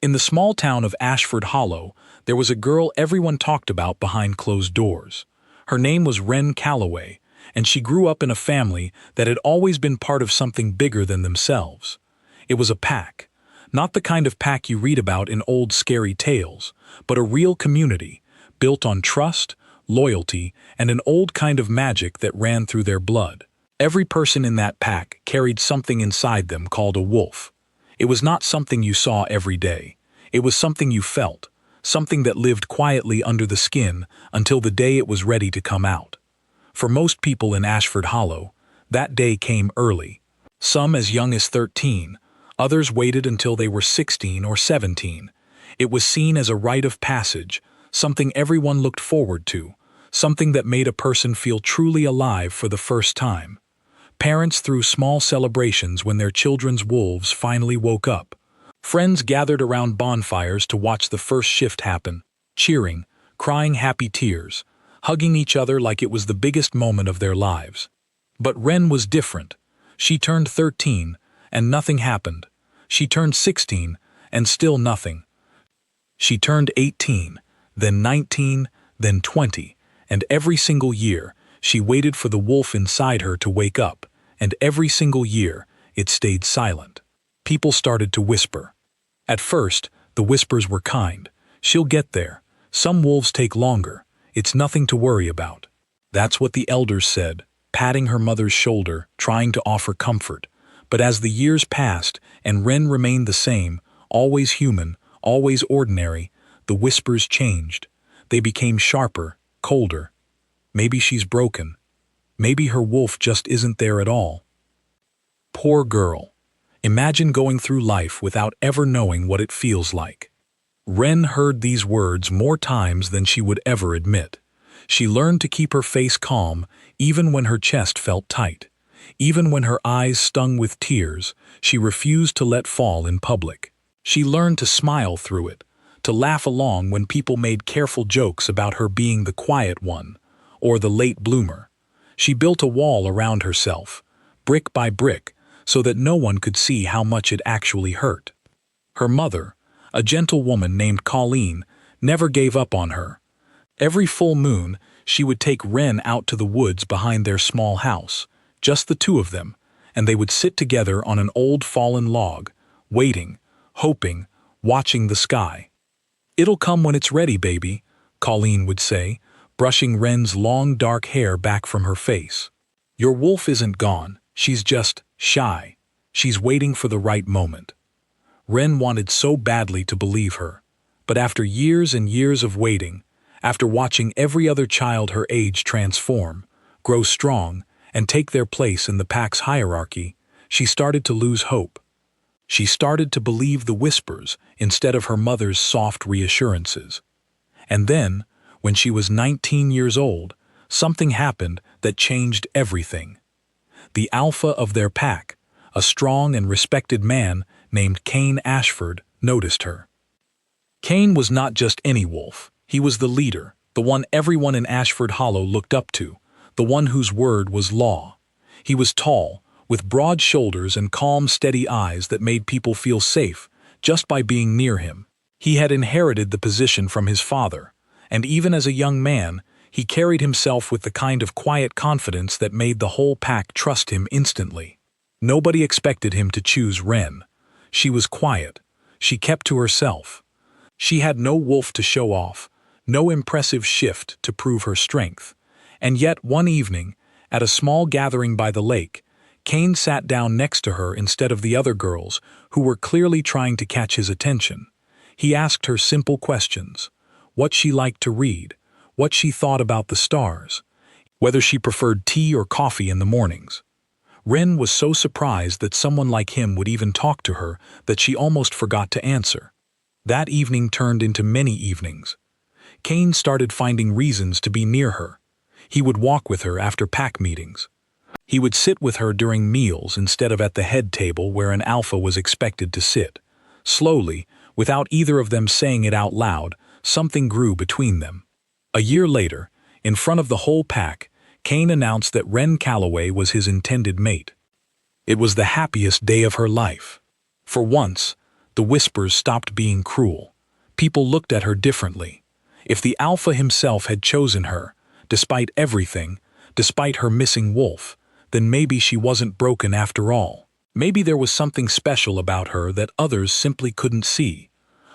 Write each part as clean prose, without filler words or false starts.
In the small town of Ashford Hollow, there was a girl everyone talked about behind closed doors. Her name was Wren Calloway, and she grew up in a family that had always been part of something bigger than themselves. It was a pack. Not the kind of pack you read about in old scary tales, but a real community, built on trust, loyalty, and an old kind of magic that ran through their blood. Every person in that pack carried something inside them called a wolf. It was not something you saw every day. It was something you felt, something that lived quietly under the skin until the day it was ready to come out. For most people in Ashford Hollow, that day came early. Some as young as 13, others waited until they were 16 or 17. It was seen as a rite of passage, something everyone looked forward to, something that made a person feel truly alive for the first time. Parents threw small celebrations when their children's wolves finally woke up. Friends gathered around bonfires to watch the first shift happen, cheering, crying happy tears, hugging each other like it was the biggest moment of their lives. But Wren was different. She turned 13, and nothing happened. She turned 16, and still nothing. She turned 18, then 19, then 20, and every single year, she waited for the wolf inside her to wake up, and every single year, it stayed silent. People started to whisper. At first, the whispers were kind. She'll get there. Some wolves take longer. It's nothing to worry about. That's what the elders said, patting her mother's shoulder, trying to offer comfort. But as the years passed, and Wren remained the same, always human, always ordinary, the whispers changed. They became sharper, colder. Maybe she's broken. Maybe her wolf just isn't there at all. Poor girl. Imagine going through life without ever knowing what it feels like. Wren heard these words more times than she would ever admit. She learned to keep her face calm even when her chest felt tight. Even when her eyes stung with tears, she refused to let fall in public. She learned to smile through it, to laugh along when people made careful jokes about her being the quiet one, or the late bloomer. She built a wall around herself, brick by brick, so that no one could see how much it actually hurt. Her mother, a gentle woman named Colleen, never gave up on her. Every full moon, she would take Wren out to the woods behind their small house, just the two of them, and they would sit together on an old fallen log, waiting, hoping, watching the sky. "It'll come when it's ready, baby," Colleen would say, brushing Wren's long dark hair back from her face. "Your wolf isn't gone, she's just shy. She's waiting for the right moment." Wren wanted so badly to believe her, but after years and years of waiting, after watching every other child her age transform, grow strong, and take their place in the pack's hierarchy, she started to lose hope. She started to believe the whispers instead of her mother's soft reassurances. And then, when she was 19 years old, something happened that changed everything. The alpha of their pack, a strong and respected man named Cain Ashford, noticed her. Cain was not just any wolf. He was the leader, the one everyone in Ashford Hollow looked up to, the one whose word was law. He was tall, with broad shoulders and calm, steady eyes that made people feel safe just by being near him. He had inherited the position from his father, and even as a young man, he carried himself with the kind of quiet confidence that made the whole pack trust him instantly. Nobody expected him to choose Wren. She was quiet. She kept to herself. She had no wolf to show off, no impressive shift to prove her strength. And yet one evening, at a small gathering by the lake, Cain sat down next to her instead of the other girls, who were clearly trying to catch his attention. He asked her simple questions: what she liked to read, what she thought about the stars, whether she preferred tea or coffee in the mornings. Wren was so surprised that someone like him would even talk to her that she almost forgot to answer. That evening turned into many evenings. Cain started finding reasons to be near her. He would walk with her after pack meetings. He would sit with her during meals instead of at the head table where an alpha was expected to sit. Slowly, without either of them saying it out loud, something grew between them. A year later, in front of the whole pack, Cain announced that Wren Calloway was his intended mate. It was the happiest day of her life. For once, The whispers stopped being cruel. People looked at her differently. If the alpha himself had chosen her, despite everything, despite her missing wolf, then maybe she wasn't broken after all. Maybe there was something special about her that others simply couldn't see.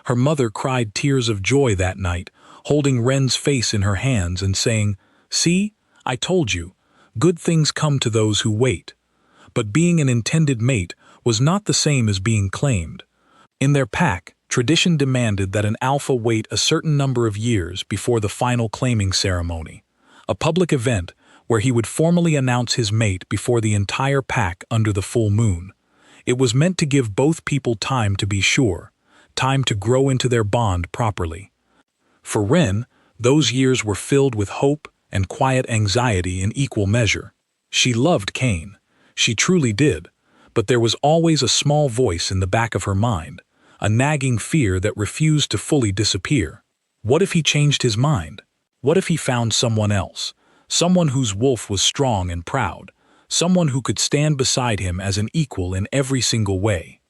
Her mother cried tears of joy that night, holding Ren's face in her hands and saying, "See, I told you, good things come to those who wait." But being an intended mate was not the same as being claimed. In their pack, tradition demanded that an alpha wait a certain number of years before the final claiming ceremony, a public event where he would formally announce his mate before the entire pack under the full moon. It was meant to give both people time to be sure, time to grow into their bond properly. For Ren, those years were filled with hope and quiet anxiety in equal measure. She loved Cain. She truly did. But there was always a small voice in the back of her mind, a nagging fear that refused to fully disappear. What if he changed his mind? What if he found someone else? Someone whose wolf was strong and proud. Someone who could stand beside him as an equal in every single way.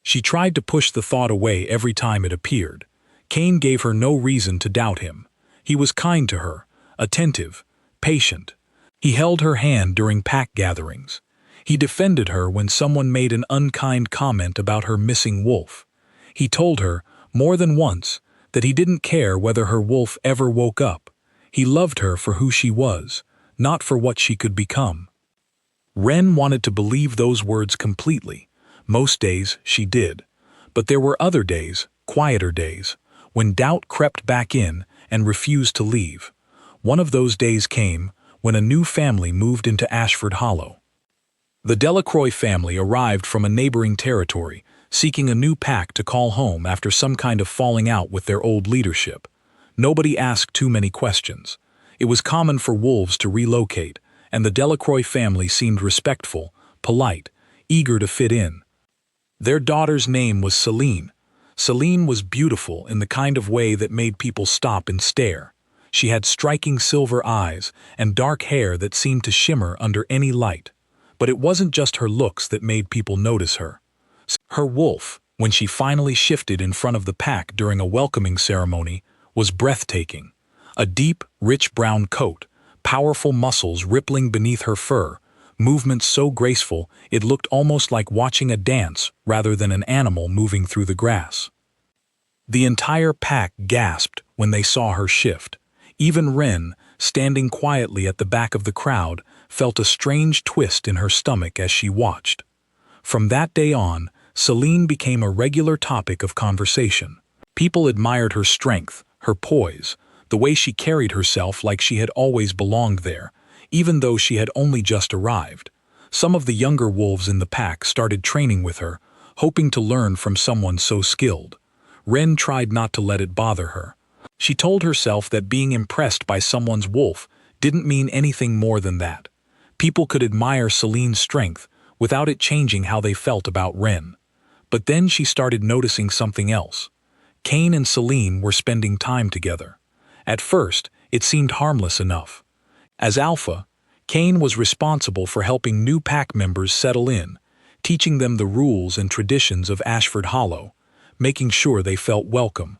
She tried to push the thought away every time it appeared. Cain gave her no reason to doubt him. He was kind to her, attentive, patient. He held her hand during pack gatherings. He defended her when someone made an unkind comment about her missing wolf. He told her, more than once, that he didn't care whether her wolf ever woke up. He loved her for who she was, not for what she could become. Ren wanted to believe those words completely. Most days she did. But there were other days, quieter days, when doubt crept back in and refused to leave. One of those days came when a new family moved into Ashford Hollow. The Delacroix family arrived from a neighboring territory, seeking a new pack to call home after some kind of falling out with their old leadership. Nobody asked too many questions. It was common for wolves to relocate, and the Delacroix family seemed respectful, polite, eager to fit in. Their daughter's name was Celine. Celine was beautiful in the kind of way that made people stop and stare. She had striking silver eyes and dark hair that seemed to shimmer under any light. But it wasn't just her looks that made people notice her. Her wolf, when she finally shifted in front of the pack during a welcoming ceremony, was breathtaking. A deep, rich brown coat, powerful muscles rippling beneath her fur, movements so graceful it looked almost like watching a dance rather than an animal moving through the grass. The entire pack gasped when they saw her shift. Even Ren, standing quietly at the back of the crowd, felt a strange twist in her stomach as she watched. From that day on, Celine became a regular topic of conversation. People admired her strength, her poise, the way she carried herself like she had always belonged there, even though she had only just arrived. Some of the younger wolves in the pack started training with her, hoping to learn from someone so skilled. Ren tried not to let it bother her. She told herself that being impressed by someone's wolf didn't mean anything more than that. People could admire Celine's strength without it changing how they felt about Ren. But then she started noticing something else. Cain and Celine were spending time together. At first, it seemed harmless enough. As alpha, Cain was responsible for helping new pack members settle in, teaching them the rules and traditions of Ashford Hollow, making sure they felt welcome.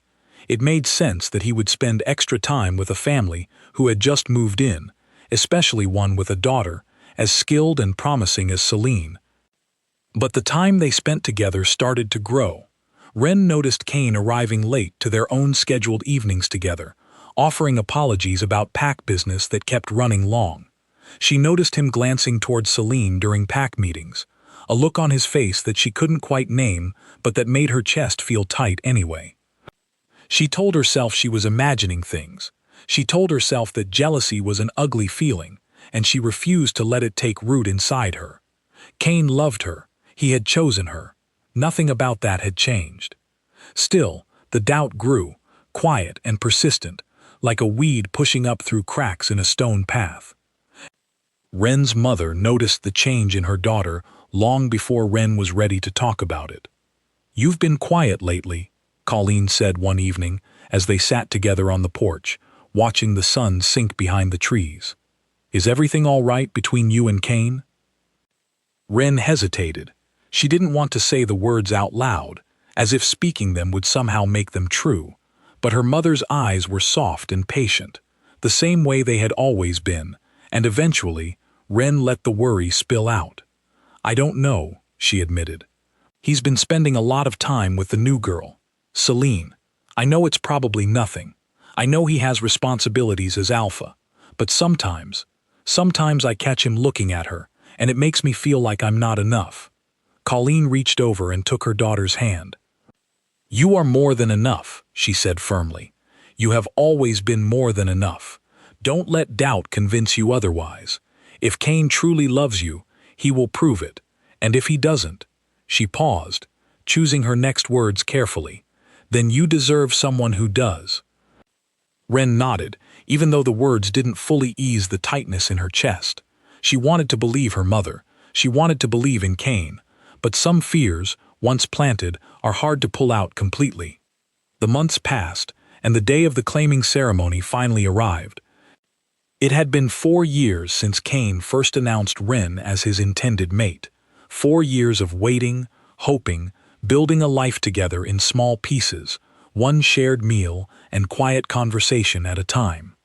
It made sense that he would spend extra time with a family who had just moved in, especially one with a daughter, as skilled and promising as Celine. But the time they spent together started to grow. Ren noticed Cain arriving late to their own scheduled evenings together, offering apologies about pack business that kept running long. She noticed him glancing towards Celine during pack meetings, a look on his face that she couldn't quite name but that made her chest feel tight anyway. She told herself she was imagining things. She told herself that jealousy was an ugly feeling, and she refused to let it take root inside her. Cain loved her. He had chosen her. Nothing about that had changed. Still, the doubt grew, quiet and persistent, like a weed pushing up through cracks in a stone path. Ren's mother noticed the change in her daughter long before Ren was ready to talk about it. "You've been quiet lately," Colleen said one evening as they sat together on the porch, watching the sun sink behind the trees. "Is everything all right between you and Cain?" Ren hesitated. She didn't want to say the words out loud. as if speaking them would somehow make them true. But her mother's eyes were soft and patient, the same way they had always been, and eventually, Ren let the worry spill out. "I don't know," she admitted. "He's been spending a lot of time with the new girl, Celine. I know it's probably nothing. I know he has responsibilities as alpha, but sometimes I catch him looking at her, and it makes me feel like I'm not enough." Colleen reached over and took her daughter's hand. "You are more than enough," she said firmly. "You have always been more than enough. Don't let doubt convince you otherwise. If Kane truly loves you, he will prove it. And if he doesn't," she paused, choosing her next words carefully, "then you deserve someone who does." Ren nodded, even though the words didn't fully ease the tightness in her chest. She wanted to believe her mother. She wanted to believe in Kane. But some fears, once planted, are hard to pull out completely. The months passed, and the day of the claiming ceremony finally arrived. It had been 4 years since Kane first announced Ren as his intended mate. 4 years of waiting, hoping, building a life together in small pieces, one shared meal and quiet conversation at a time.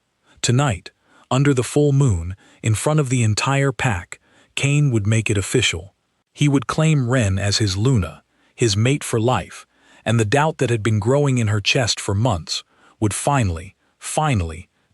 Tonight, under the full moon, in front of the entire pack, Kane would make it official. He would claim Ren as his Luna, his mate for life, and the doubt that had been growing in her chest for months would finally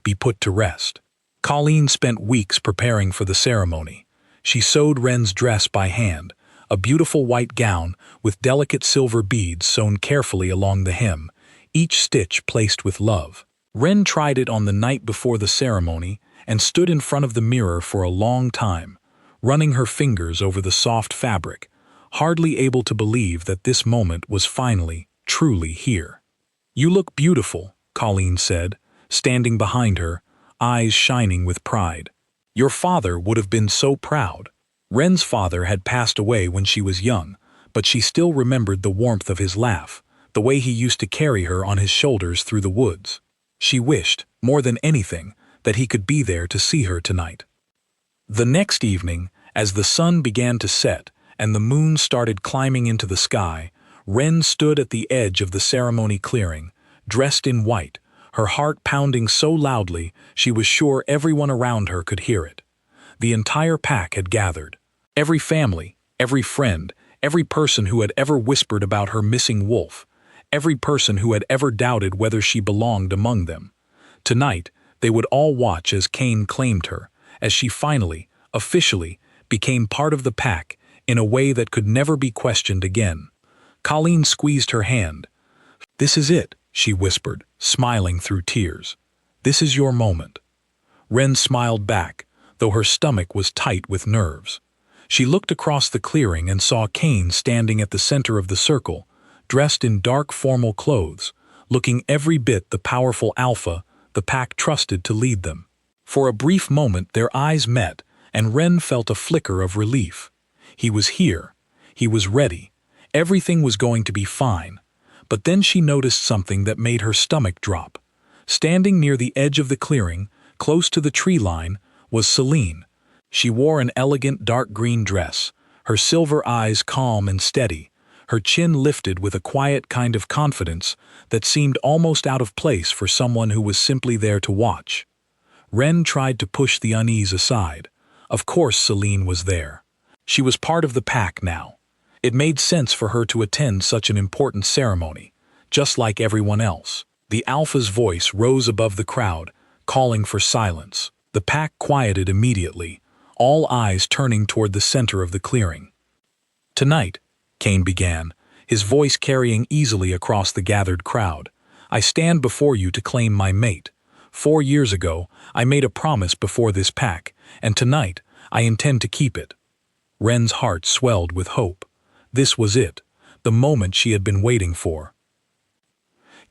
be put to rest. Colleen spent weeks preparing for the ceremony. She sewed Ren's dress by hand, a beautiful white gown with delicate silver beads sewn carefully along the hem, each stitch placed with love. Ren tried it on the night before the ceremony and stood in front of the mirror for a long time, running her fingers over the soft fabric, hardly able to believe that this moment was finally, truly here. "You look beautiful," Colleen said, standing behind her, eyes shining with pride. "Your father would have been so proud." Ren's father had passed away when she was young, but she still remembered the warmth of his laugh, the way he used to carry her on his shoulders through the woods. She wished, more than anything, that he could be there to see her tonight. The next evening, as the sun began to set and the moon started climbing into the sky, Ren stood at the edge of the ceremony clearing, dressed in white, her heart pounding so loudly she was sure everyone around her could hear it. The entire pack had gathered. Every family, every friend, every person who had ever whispered about her missing wolf, every person who had ever doubted whether she belonged among them. Tonight, they would all watch as Kane claimed her, as she finally, officially, became part of the pack in a way that could never be questioned again. Colleen squeezed her hand. "This is it," she whispered, smiling through tears. "This is your moment." Ren smiled back, though her stomach was tight with nerves. She looked across the clearing and saw Kane standing at the center of the circle, dressed in dark formal clothes, looking every bit the powerful alpha the pack trusted to lead them. For a brief moment their eyes met, and Ren felt a flicker of relief. He was here. He was ready. Everything was going to be fine. But then she noticed something that made her stomach drop. Standing near the edge of the clearing, close to the tree line, was Celine. She wore an elegant dark green dress, her silver eyes calm and steady, her chin lifted with a quiet kind of confidence that seemed almost out of place for someone who was simply there to watch. Ren tried to push the unease aside. Of course Celine was there. She was part of the pack now. It made sense for her to attend such an important ceremony, just like everyone else. The alpha's voice rose above the crowd, calling for silence. The pack quieted immediately, all eyes turning toward the center of the clearing. "Tonight," Kane began, his voice carrying easily across the gathered crowd, "I stand before you to claim my mate. 4 years ago, I made a promise before this pack, and tonight, I intend to keep it." Ren's heart swelled with hope. This was it, the moment she had been waiting for.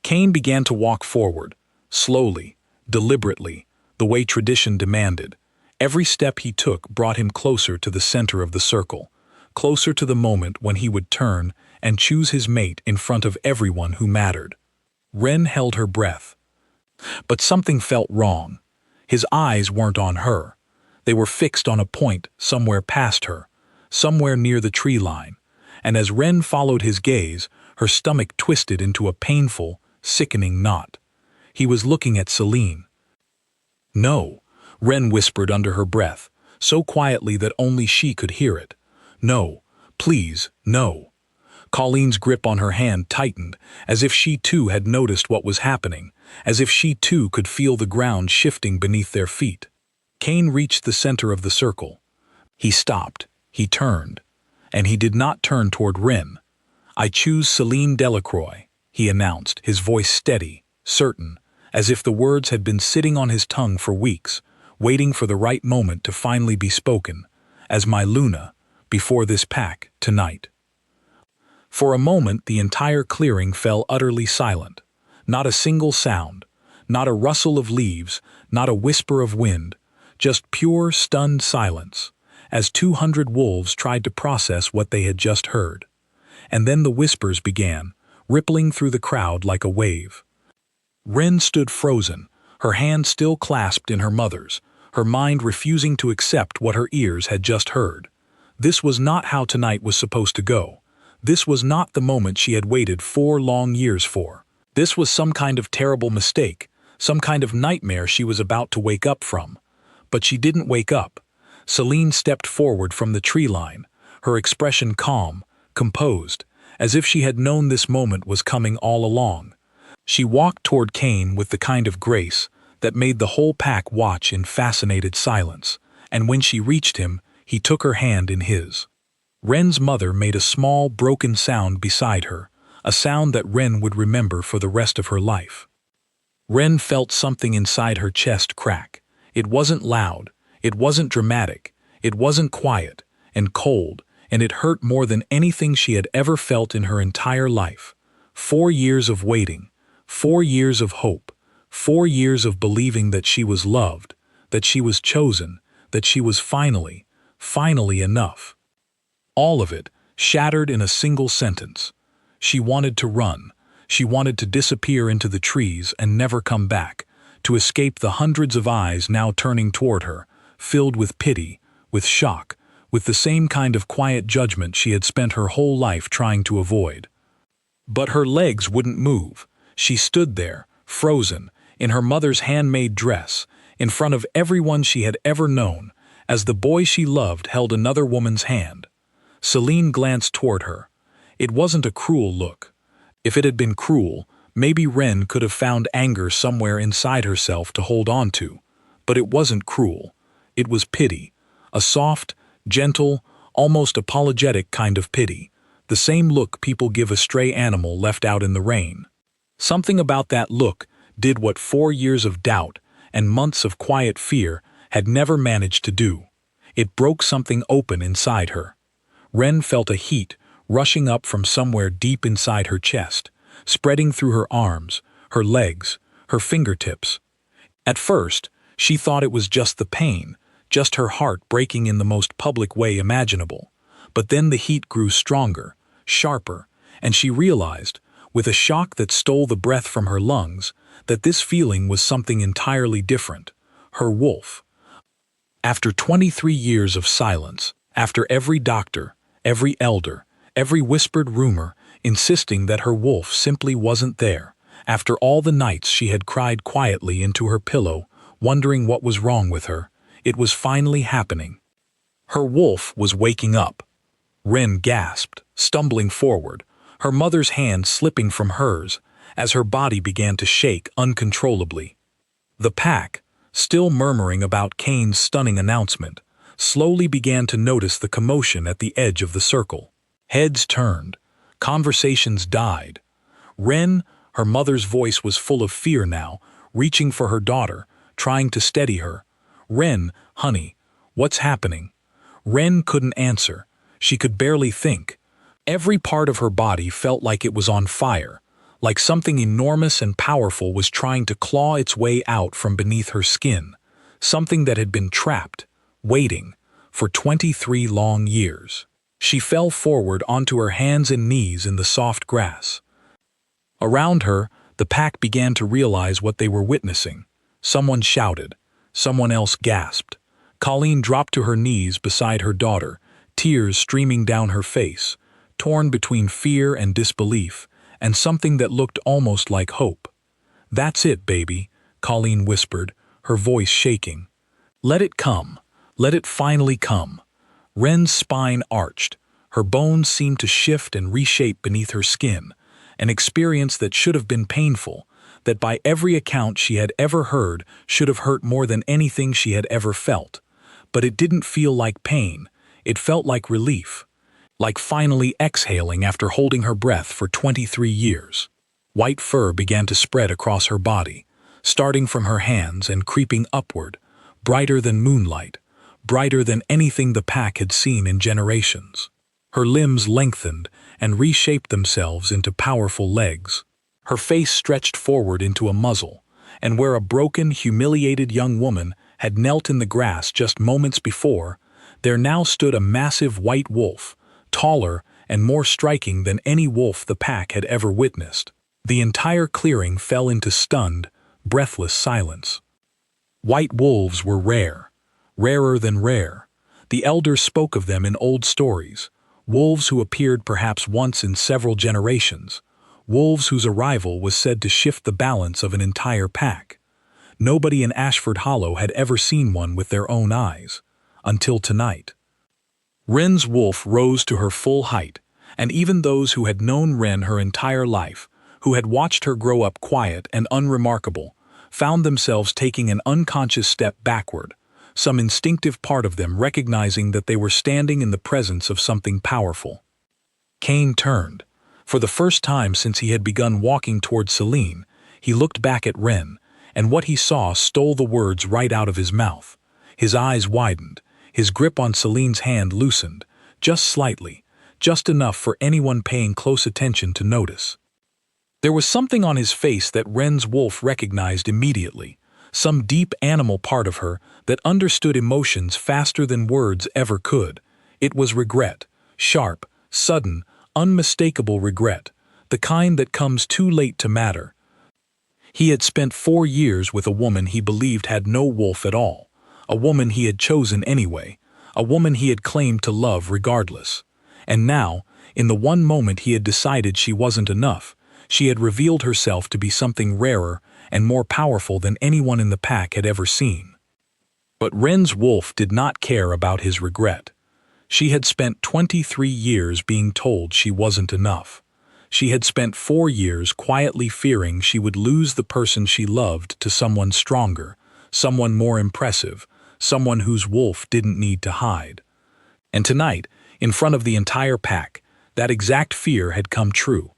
Kane began to walk forward, slowly, deliberately, the way tradition demanded. Every step he took brought him closer to the center of the circle, closer to the moment when he would turn and choose his mate in front of everyone who mattered. Ren held her breath. But something felt wrong. His eyes weren't on her. They were fixed on a point somewhere past her, somewhere near the tree line, and as Ren followed his gaze, her stomach twisted into a painful, sickening knot. He was looking at Celine. "No," Ren whispered under her breath, so quietly that only she could hear it. "No, please, no." Colleen's grip on her hand tightened, as if she too had noticed what was happening, as if she too could feel the ground shifting beneath their feet. Kane reached the center of the circle. He stopped, he turned, and he did not turn toward Ren. "I choose Celine Delacroix," he announced, his voice steady, certain, as if the words had been sitting on his tongue for weeks, waiting for the right moment to finally be spoken, "as my Luna, before this pack, tonight." For a moment the entire clearing fell utterly silent. Not a single sound, not a rustle of leaves, not a whisper of wind, just pure, stunned silence, as 200 wolves tried to process what they had just heard. And then the whispers began, rippling through the crowd like a wave. Ren stood frozen, her hand still clasped in her mother's, her mind refusing to accept what her ears had just heard. This was not how tonight was supposed to go. This was not the moment she had waited 4 long years for. This was some kind of terrible mistake, some kind of nightmare she was about to wake up from. But she didn't wake up. Celine stepped forward from the tree line, her expression calm, composed, as if she had known this moment was coming all along. She walked toward Kane with the kind of grace that made the whole pack watch in fascinated silence, and when she reached him, he took her hand in his. Ren's mother made a small, broken sound beside her, a sound that Ren would remember for the rest of her life. Ren felt something inside her chest crack. It wasn't loud, it wasn't dramatic, it wasn't quiet and cold, and it hurt more than anything she had ever felt in her entire life. 4 years of waiting, 4 years of hope, 4 years of believing that she was loved, that she was chosen, that she was finally enough. All of it shattered in a single sentence. She wanted to run. She wanted to disappear into the trees and never come back, to escape the hundreds of eyes now turning toward her, filled with pity, with shock, with the same kind of quiet judgment she had spent her whole life trying to avoid. But her legs wouldn't move. She stood there, frozen, in her mother's handmade dress, in front of everyone she had ever known, as the boy she loved held another woman's hand. Celine glanced toward her. It wasn't a cruel look. If it had been cruel, maybe Ren could have found anger somewhere inside herself to hold on to. But it wasn't cruel. It was pity. A soft, gentle, almost apologetic kind of pity. The same look people give a stray animal left out in the rain. Something about that look did what 4 years of doubt and months of quiet fear had never managed to do. It broke something open inside her. Ren felt a heat rushing up from somewhere deep inside her chest, spreading through her arms, her legs, her fingertips. At first, she thought it was just the pain, just her heart breaking in the most public way imaginable. But then the heat grew stronger, sharper, and she realized, with a shock that stole the breath from her lungs, that this feeling was something entirely different. Her wolf. After 23 years of silence, after every doctor, every elder, every whispered rumor insisting that her wolf simply wasn't there, after all the nights she had cried quietly into her pillow, wondering what was wrong with her, it was finally happening. Her wolf was waking up. Ren gasped, stumbling forward, her mother's hand slipping from hers as her body began to shake uncontrollably. The pack, still murmuring about Kane's stunning announcement, slowly began to notice the commotion at the edge of the circle. Heads turned. Conversations died. Ren, her mother's voice was full of fear now, reaching for her daughter, trying to steady her. "Ren, honey, what's happening?" Ren couldn't answer. She could barely think. Every part of her body felt like it was on fire, like something enormous and powerful was trying to claw its way out from beneath her skin, something that had been trapped, waiting, for 23 long years. She fell forward onto her hands and knees in the soft grass. Around her, the pack began to realize what they were witnessing. Someone shouted. Someone else gasped. Colleen dropped to her knees beside her daughter, tears streaming down her face. torn between fear and disbelief, and something that looked almost like hope. "That's it, baby," Colleen whispered, her voice shaking. "Let it come. Let it finally come." Wren's spine arched. Her bones seemed to shift and reshape beneath her skin, an experience that should have been painful, that by every account she had ever heard should have hurt more than anything she had ever felt. But it didn't feel like pain. It felt like relief. Like finally exhaling after holding her breath for 23 years. White fur began to spread across her body, starting from her hands and creeping upward, brighter than moonlight, brighter than anything the pack had seen in generations. Her limbs lengthened and reshaped themselves into powerful legs. Her face stretched forward into a muzzle, and where a broken, humiliated young woman had knelt in the grass just moments before, there now stood a massive white wolf, taller and more striking than any wolf the pack had ever witnessed. The entire clearing fell into stunned, breathless silence. White wolves were rare, rarer than rare. The elders spoke of them in old stories, wolves who appeared perhaps once in several generations, wolves whose arrival was said to shift the balance of an entire pack. Nobody in Ashford Hollow had ever seen one with their own eyes, until tonight. Wren's wolf rose to her full height, and even those who had known Wren her entire life, who had watched her grow up quiet and unremarkable, found themselves taking an unconscious step backward, some instinctive part of them recognizing that they were standing in the presence of something powerful. Cain turned. For the first time since he had begun walking toward Celine, he looked back at Wren, and what he saw stole the words right out of his mouth. His eyes widened, his grip on Celine's hand loosened, just slightly, just enough for anyone paying close attention to notice. There was something on his face that Wren's wolf recognized immediately, some deep animal part of her that understood emotions faster than words ever could. It was regret, sharp, sudden, unmistakable regret, the kind that comes too late to matter. He had spent 4 years with a woman he believed had no wolf at all, a woman he had chosen anyway, a woman he had claimed to love regardless. And now, in the one moment he had decided she wasn't enough, she had revealed herself to be something rarer and more powerful than anyone in the pack had ever seen. But Wren's wolf did not care about his regret. She had spent 23 years being told she wasn't enough. She had spent 4 years quietly fearing she would lose the person she loved to someone stronger, someone more impressive, someone whose wolf didn't need to hide. And tonight, in front of the entire pack, that exact fear had come true.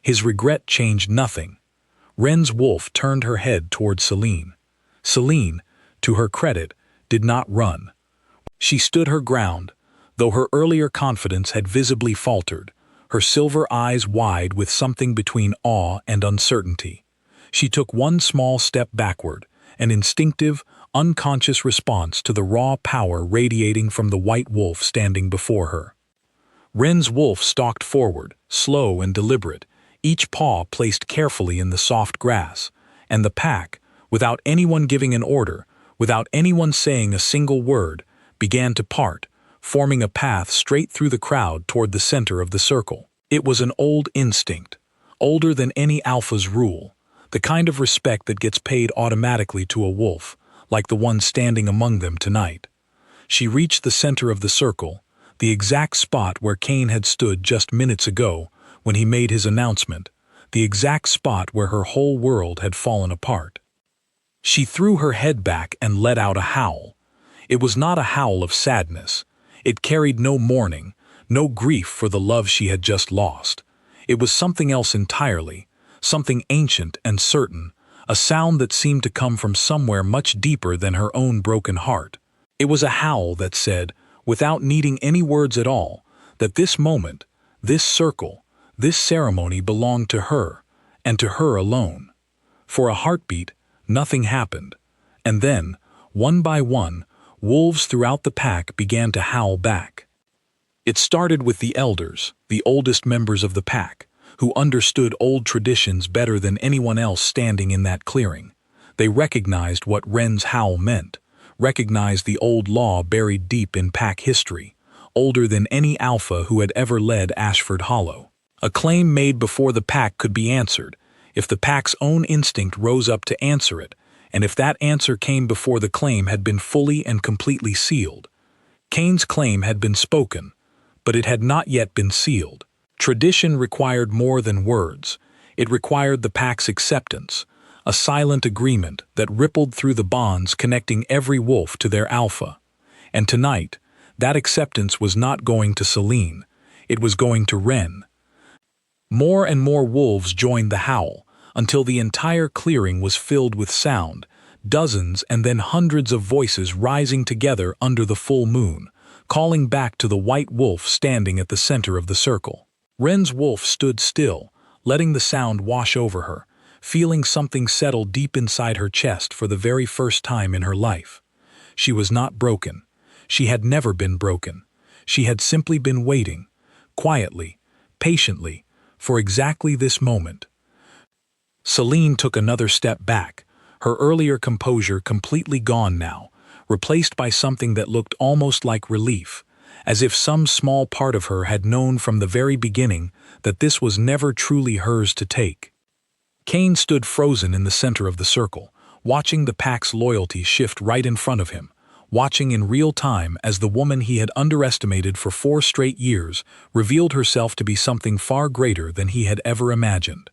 His regret changed nothing. Wren's wolf turned her head toward Celine. Celine, to her credit, did not run. She stood her ground, though her earlier confidence had visibly faltered, her silver eyes wide with something between awe and uncertainty. She took one small step backward, an instinctive, unconscious response to the raw power radiating from the white wolf standing before her. Wren's wolf stalked forward, slow and deliberate, each paw placed carefully in the soft grass, and the pack, without anyone giving an order, without anyone saying a single word, began to part, forming a path straight through the crowd toward the center of the circle. It was an old instinct, older than any alpha's rule, the kind of respect that gets paid automatically to a wolf, like the one standing among them tonight. She reached the center of the circle, the exact spot where Cain had stood just minutes ago when he made his announcement, the exact spot where her whole world had fallen apart. She threw her head back and let out a howl. It was not a howl of sadness. It carried no mourning, no grief for the love she had just lost. It was something else entirely, something ancient and certain, a sound that seemed to come from somewhere much deeper than her own broken heart. It was a howl that said, without needing any words at all, that this moment, this circle, this ceremony belonged to her, and to her alone. For a heartbeat, nothing happened, and then, one by one, wolves throughout the pack began to howl back. It started with the elders, the oldest members of the pack, who understood old traditions better than anyone else standing in that clearing. They recognized what Wren's howl meant, recognized the old law buried deep in pack history. older than any alpha who had ever led Ashford Hollow. A claim made before the pack could be answered, if the pack's own instinct rose up to answer it, and if that answer came before the claim had been fully and completely sealed. Kane's claim had been spoken, but it had not yet been sealed. Tradition required more than words. It required the pack's acceptance, a silent agreement that rippled through the bonds connecting every wolf to their alpha. And tonight, that acceptance was not going to Celine. It was going to Ren. More and more wolves joined the howl, until the entire clearing was filled with sound, dozens and then hundreds of voices rising together under the full moon, calling back to the white wolf standing at the center of the circle. Ren's wolf stood still, letting the sound wash over her, feeling something settle deep inside her chest for the very first time in her life. She was not broken. She had never been broken. She had simply been waiting, quietly, patiently, for exactly this moment. Celine took another step back, her earlier composure completely gone now, replaced by something that looked almost like relief, as if some small part of her had known from the very beginning that this was never truly hers to take. Kane stood frozen in the center of the circle, watching the pack's loyalty shift right in front of him, watching in real time as the woman he had underestimated for 4 straight years revealed herself to be something far greater than he had ever imagined.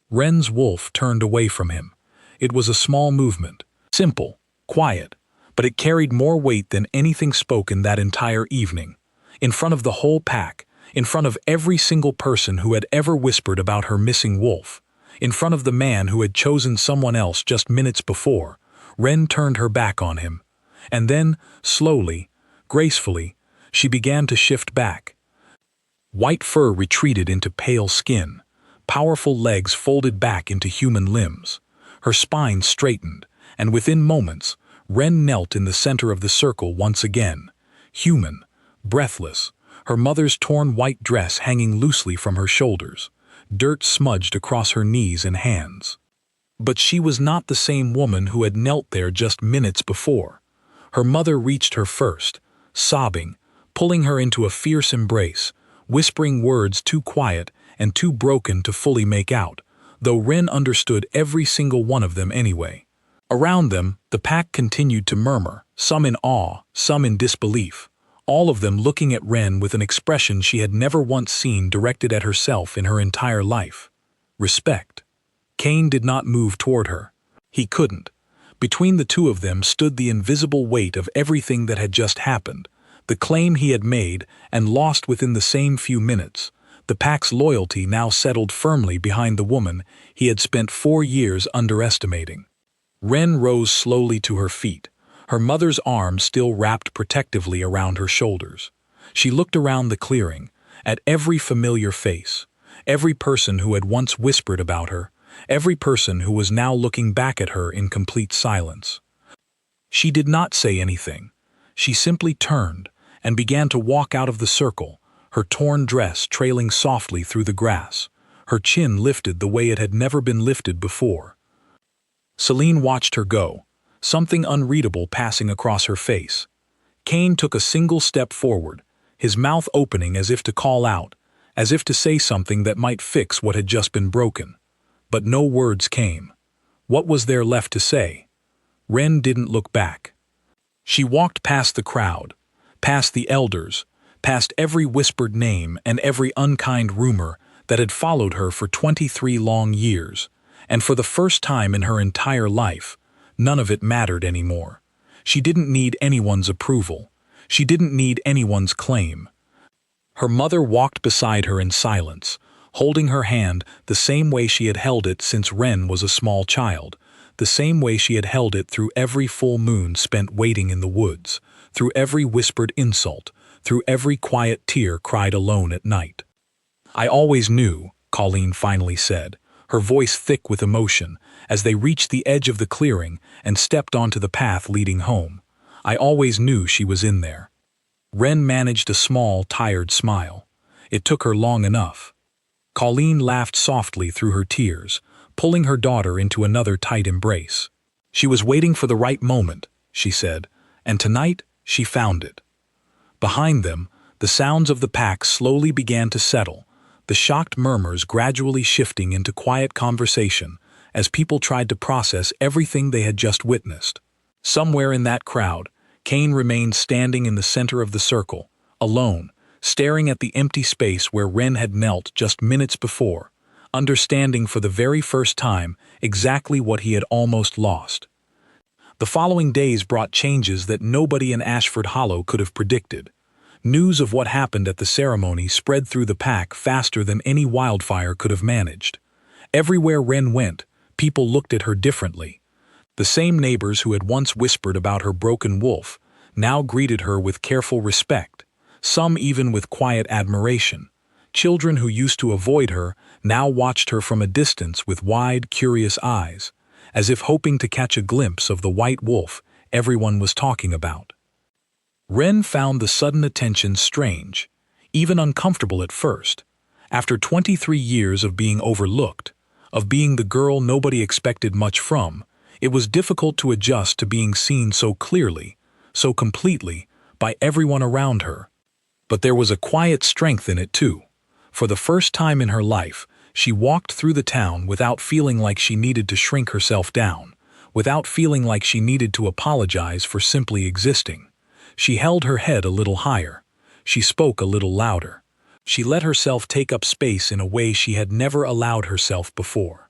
Ren's wolf turned away from him. It was a small movement, simple, quiet, but it carried more weight than anything spoken that entire evening. In front of the whole pack, in front of every single person who had ever whispered about her missing wolf, in front of the man who had chosen someone else just minutes before, Ren turned her back on him. And then, slowly, gracefully, she began to shift back. White fur retreated into pale skin, powerful legs folded back into human limbs. Her spine straightened, and within moments, Ren knelt in the center of the circle once again, human, breathless, her mother's torn white dress hanging loosely from her shoulders, dirt smudged across her knees and hands. But she was not the same woman who had knelt there just minutes before. Her mother reached her first, sobbing, pulling her into a fierce embrace, whispering words too quiet and too broken to fully make out, though Ren understood every single one of them anyway. Around them, the pack continued to murmur, some in awe, some in disbelief, all of them looking at Ren with an expression she had never once seen directed at herself in her entire life. Respect. Kane did not move toward her. He couldn't. Between the two of them stood the invisible weight of everything that had just happened, the claim he had made and lost within the same few minutes. The pack's loyalty now settled firmly behind the woman he had spent 4 years underestimating. Ren rose slowly to her feet, her mother's arms still wrapped protectively around her shoulders. She looked around the clearing, at every familiar face, every person who had once whispered about her, every person who was now looking back at her in complete silence. She did not say anything. She simply turned and began to walk out of the circle, her torn dress trailing softly through the grass, her chin lifted the way it had never been lifted before. Celine watched her go, something unreadable passing across her face. Kane took a single step forward, his mouth opening as if to call out, as if to say something that might fix what had just been broken. But no words came. What was there left to say? Ren didn't look back. She walked past the crowd, past the elders, past every whispered name and every unkind rumor that had followed her for 23 long years, and for the first time in her entire life, none of it mattered anymore. She didn't need anyone's approval. She didn't need anyone's claim. Her mother walked beside her in silence, holding her hand the same way she had held it since Ren was a small child, the same way she had held it through every full moon spent waiting in the woods, through every whispered insult, through every quiet tear cried alone at night. "I always knew," Colleen finally said, her voice thick with emotion, as they reached the edge of the clearing and stepped onto the path leading home. "I always knew she was in there." Ren managed a small, tired smile. It took her long enough. Colleen laughed softly through her tears, pulling her daughter into another tight embrace. "She was waiting for the right moment," she said, "and tonight she found it." Behind them, The sounds of the pack slowly began to settle, the shocked murmurs gradually shifting into quiet conversation as people tried to process everything they had just witnessed. Somewhere in that crowd, Cain remained standing in the center of the circle, alone, staring at the empty space where Ren had knelt just minutes before, understanding for the very first time exactly what he had almost lost. The following days brought changes that nobody in Ashford Hollow could have predicted. News of what happened at the ceremony spread through the pack faster than any wildfire could have managed. Everywhere Ren went, people looked at her differently. The same neighbors who had once whispered about her broken wolf now greeted her with careful respect, some even with quiet admiration. Children who used to avoid her now watched her from a distance with wide, curious eyes, as if hoping to catch a glimpse of the white wolf everyone was talking about. Ren found the sudden attention strange, even uncomfortable at first. After 23 years of being overlooked, of being the girl nobody expected much from, it was difficult to adjust to being seen so clearly, so completely, by everyone around her. But there was a quiet strength in it too. For the first time in her life, she walked through the town without feeling like she needed to shrink herself down, without feeling like she needed to apologize for simply existing. She held her head a little higher. She spoke a little louder. She let herself take up space in a way she had never allowed herself before.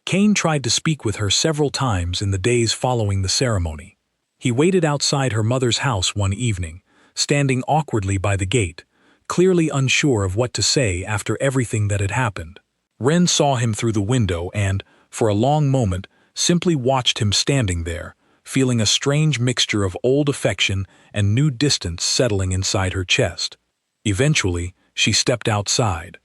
Cain tried to speak with her several times in the days following the ceremony. He waited outside her mother's house one evening, standing awkwardly by the gate, clearly unsure of what to say after everything that had happened. Ren saw him through the window and, for a long moment, simply watched him standing there, feeling a strange mixture of old affection and new distance settling inside her chest. Eventually, she stepped outside.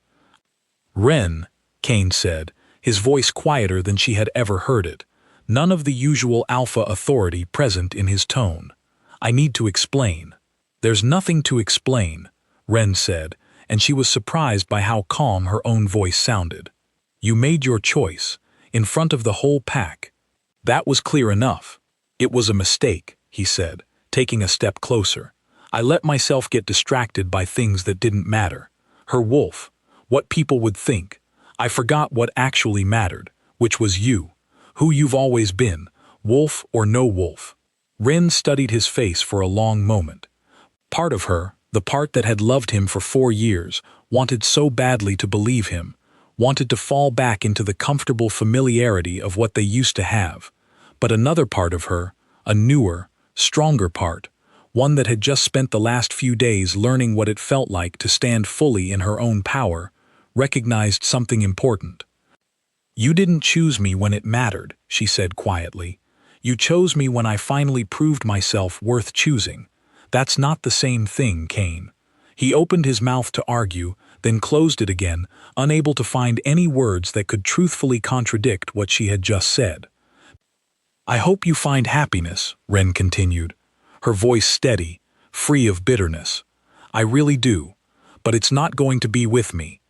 "Ren," Cain said, his voice quieter than she had ever heard it, none of the usual alpha authority present in his tone. "I need to explain." "There's nothing to explain," Ren said, and she was surprised by how calm her own voice sounded. "You made your choice, in front of the whole pack." "That was clear enough." "It was a mistake," he said, taking a step closer. "I let myself get distracted by things that didn't matter. Her wolf, what people would think. I forgot what actually mattered, which was you, who you've always been, wolf or no wolf." Ren studied his face for a long moment. Part of her, the part that had loved him for 4 years, wanted so badly to believe him, wanted to fall back into the comfortable familiarity of what they used to have. But another part of her, a newer, stronger part, one that had just spent the last few days learning what it felt like to stand fully in her own power, recognized something important. "You didn't choose me when it mattered," she said quietly. "You chose me when I finally proved myself worth choosing. That's not the same thing, Cain." He opened his mouth to argue, then closed it again, unable to find any words that could truthfully contradict what she had just said. "I hope you find happiness," Ren continued, her voice steady, free of bitterness. "I really do. But it's not going to be with me."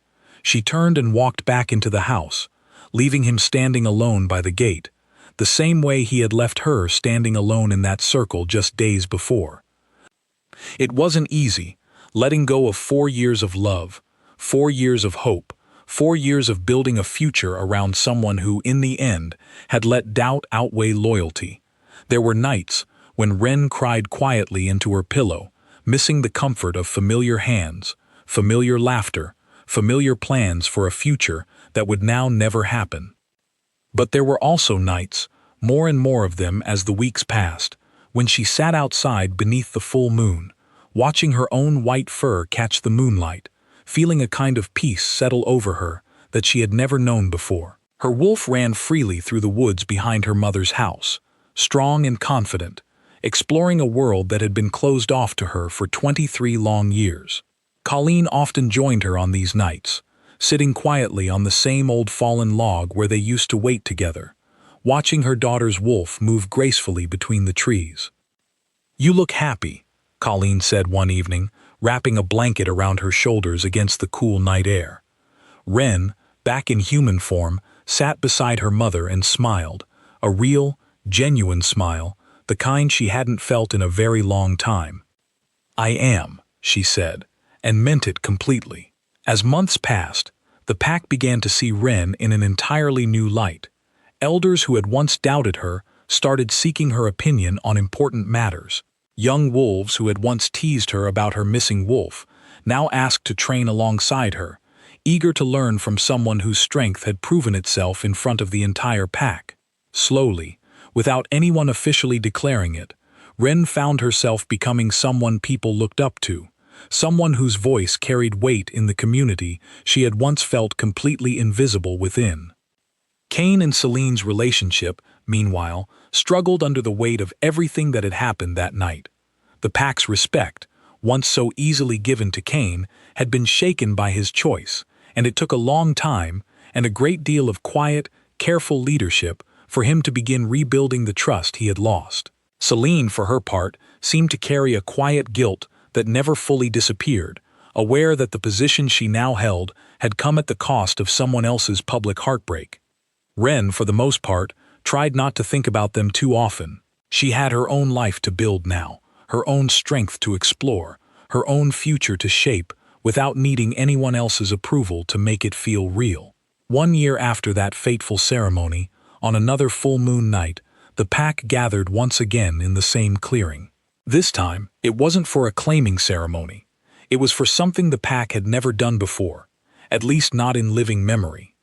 She turned and walked back into the house, leaving him standing alone by the gate, the same way he had left her standing alone in that circle just days before. It wasn't easy, letting go of 4 years of love, 4 years of hope, 4 years of building a future around someone who, in the end, had let doubt outweigh loyalty. There were nights when Ren cried quietly into her pillow, missing the comfort of familiar hands, familiar laughter, familiar plans for a future that would now never happen. But there were also nights, more and more of them as the weeks passed, when she sat outside beneath the full moon, watching her own white fur catch the moonlight, feeling a kind of peace settle over her that she had never known before. Her wolf ran freely through the woods behind her mother's house, strong and confident, exploring a world that had been closed off to her for 23 long years. Colleen often joined her on these nights, sitting quietly on the same old fallen log where they used to wait together, watching her daughter's wolf move gracefully between the trees. "You look happy," Colleen said one evening, wrapping a blanket around her shoulders against the cool night air. Ren, back in human form, sat beside her mother and smiled, a real, genuine smile, the kind she hadn't felt in a very long time. "I am," she said, and meant it completely. As months passed, the pack began to see Ren in an entirely new light. Elders who had once doubted her started seeking her opinion on important matters. Young wolves who had once teased her about her missing wolf now asked to train alongside her, eager to learn from someone whose strength had proven itself in front of the entire pack. Slowly, without anyone officially declaring it, Ren found herself becoming someone people looked up to, someone whose voice carried weight in the community she had once felt completely invisible within. Cain and Celine's relationship, meanwhile, struggled under the weight of everything that had happened that night. The pack's respect, once so easily given to Cain, had been shaken by his choice, and it took a long time and a great deal of quiet, careful leadership for him to begin rebuilding the trust he had lost. Celine, for her part, seemed to carry a quiet guilt that never fully disappeared, aware that the position she now held had come at the cost of someone else's public heartbreak. Ren, for the most part, tried not to think about them too often. She had her own life to build now, her own strength to explore, her own future to shape, without needing anyone else's approval to make it feel real. 1 year after that fateful ceremony, on another full moon night, the pack gathered once again in the same clearing. This time, it wasn't for a claiming ceremony. It was for something the pack had never done before, at least not in living memory.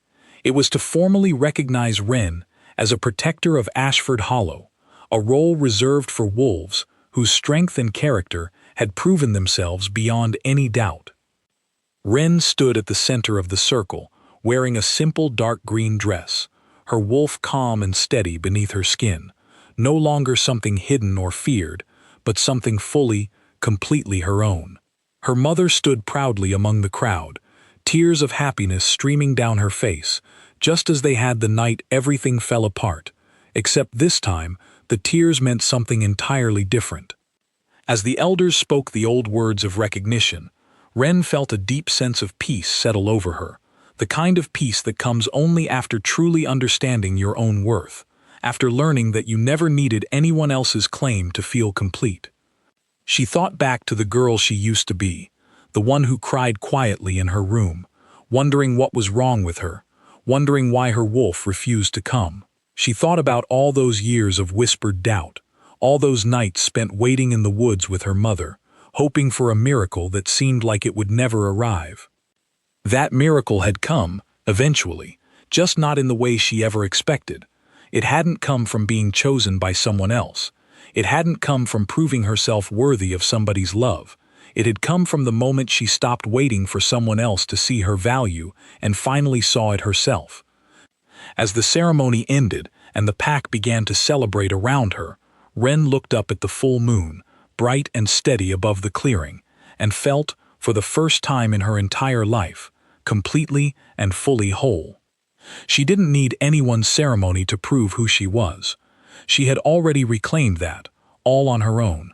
It was to formally recognize Ren as a protector of Ashford Hollow, a role reserved for wolves whose strength and character had proven themselves beyond any doubt. Ren stood at the center of the circle, wearing a simple dark green dress, her wolf calm and steady beneath her skin, no longer something hidden or feared, but something fully, completely her own. Her mother stood proudly among the crowd, tears of happiness streaming down her face, just as they had the night everything fell apart, except this time the tears meant something entirely different. As the elders spoke the old words of recognition, Ren felt a deep sense of peace settle over her, the kind of peace that comes only after truly understanding your own worth, after learning that you never needed anyone else's claim to feel complete. She thought back to the girl she used to be, the one who cried quietly in her room, wondering what was wrong with her, wondering why her wolf refused to come. She thought about all those years of whispered doubt, all those nights spent waiting in the woods with her mother, hoping for a miracle that seemed like it would never arrive. That miracle had come, eventually, just not in the way she ever expected. It hadn't come from being chosen by someone else. It hadn't come from proving herself worthy of somebody's love. It had come from the moment she stopped waiting for someone else to see her value and finally saw it herself. As the ceremony ended and the pack began to celebrate around her, Ren looked up at the full moon, bright and steady above the clearing, and felt, for the first time in her entire life, completely and fully whole. She didn't need anyone's ceremony to prove who she was. She had already reclaimed that, all on her own.